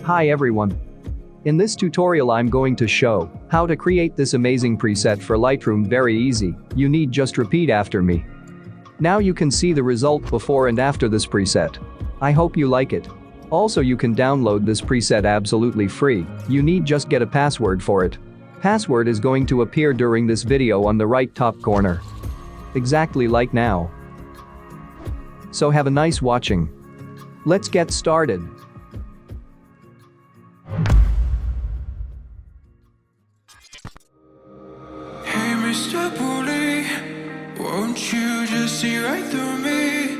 Hi everyone. In this tutorial I'm going to show how to create this amazing preset for Lightroom. Very easy, you need just repeat after me. Now you can see the result before and after this preset. I hope you like it. Also you can download this preset absolutely free, you need just get a password for it. Password is going to appear during this video on the right top corner. Exactly like now. So have a nice watching. Let's get started. Mr. Bully, won't you just see right through me?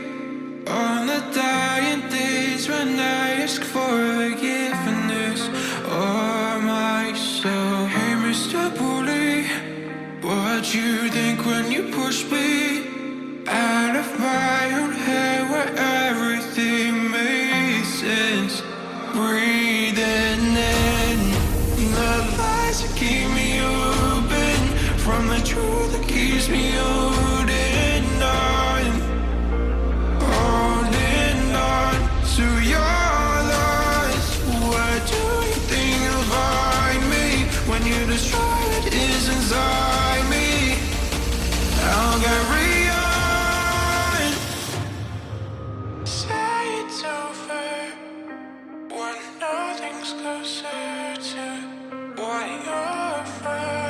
On the dying days when I ask for forgiveness or myself. Hey Mr. Bully, what you think when you push me out of my own head where everything made sense? Breathing in the lies that keep me open from the truth that keeps me holding on to your lies. Where do you think you'll find me when you destroy what is inside me? I'll carry on. Say it's over when nothing's closer to what you're afraid.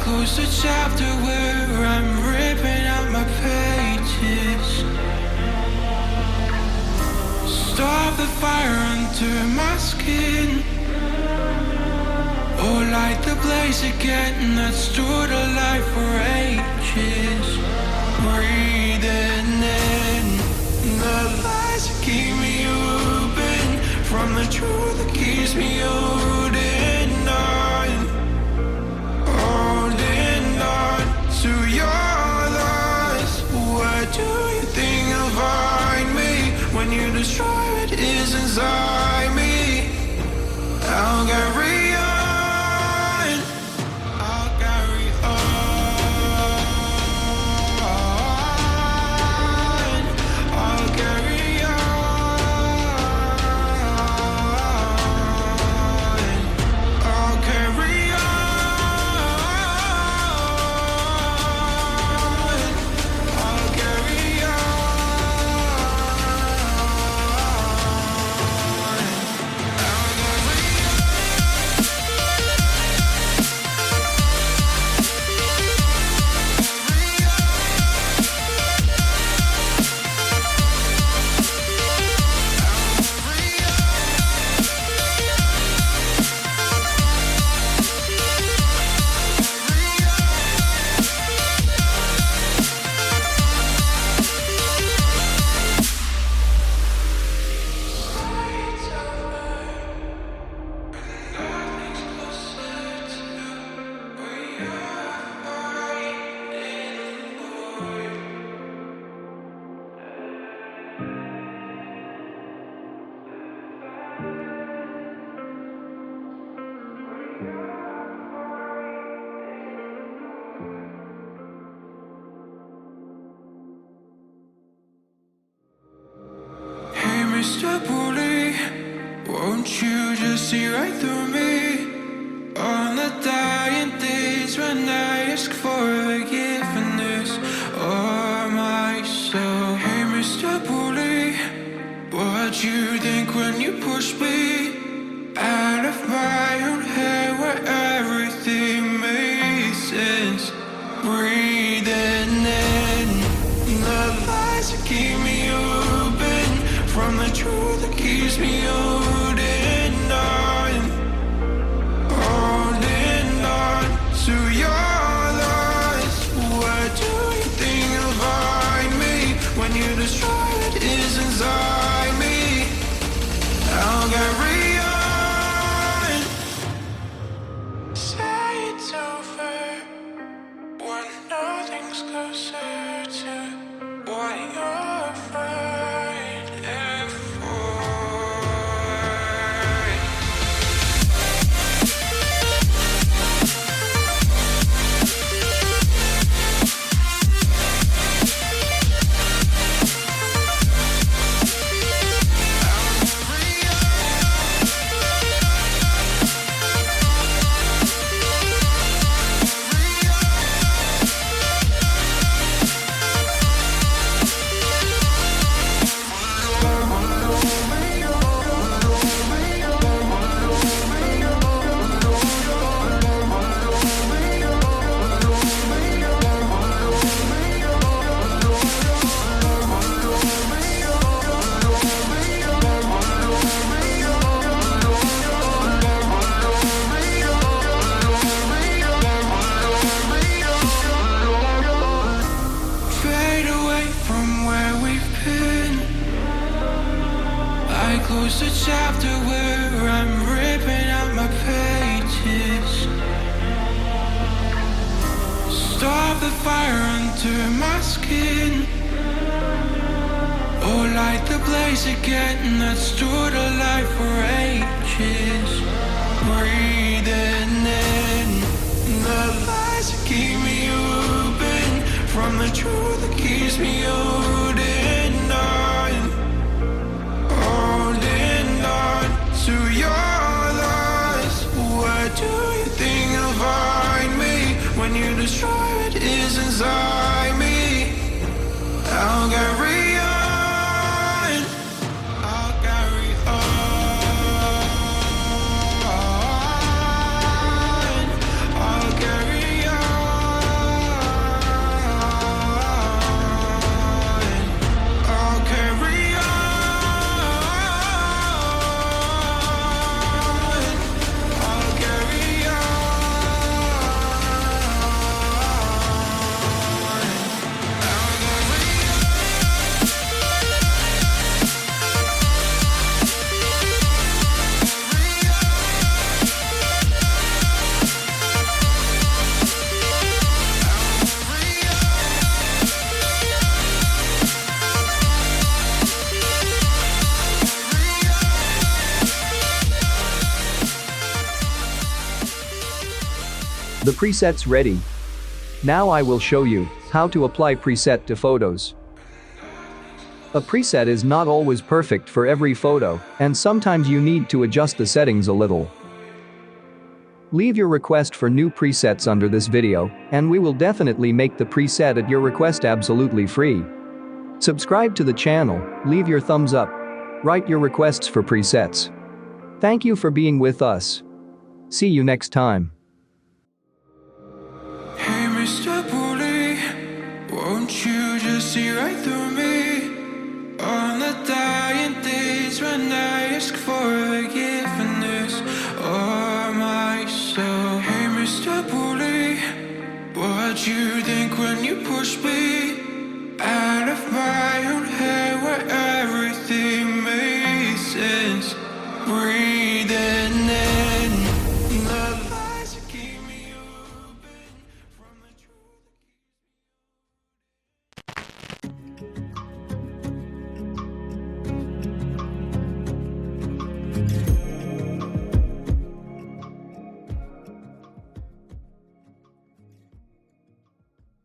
Close the chapter where I'm ripping out my pages. Stop the fire under my skin. Oh, light the blaze again that stood alive for ages. Breathing in the lies that keep me open from the truth that keeps me holding on. To your lies. Where do you think you'll find me when you destroy what is inside me? I'll carry on. I'll carry on. I'll carry on. I'll carry on. Mr. Bully, won't you just see right through me? On the dying days when I ask for forgiveness or myself. Hey Mr. Bully, what you think when you push me out of my own head where everything makes sense. Breathing in the lies that keep me open from the truth that keeps me holding on to your lies. What do you think you'll find me when you destroy what is inside me? I'll carry on. Say it's over when nothing's closer to what you're afraid for. Close the chapter where I'm ripping out my pages. Stop the fire under my skin, or light the blaze again that stood alive for ages. Breathing in the lies that keep me open from the truth that keeps me holding on to your lies. Where do you think you'll find me when you destroy what is inside me? I'll carry on. I'll carry on. I'll carry on. I'll carry on. The preset's ready. Now I will show you how to apply preset to photos. A preset is not always perfect for every photo, and sometimes you need to adjust the settings a little. Leave your request for new presets under this video, and we will definitely make the preset at your request absolutely free. Subscribe to the channel, leave your thumbs up, write your requests for presets. Thank you for being with us. See you next time. Hey, Mr. Bully, won't you just see right through me? On the dying days when I ask for forgiveness or my soul. Hey, Mr. Bully, what you think when you push me out of my own head where everything makes sense? Breathing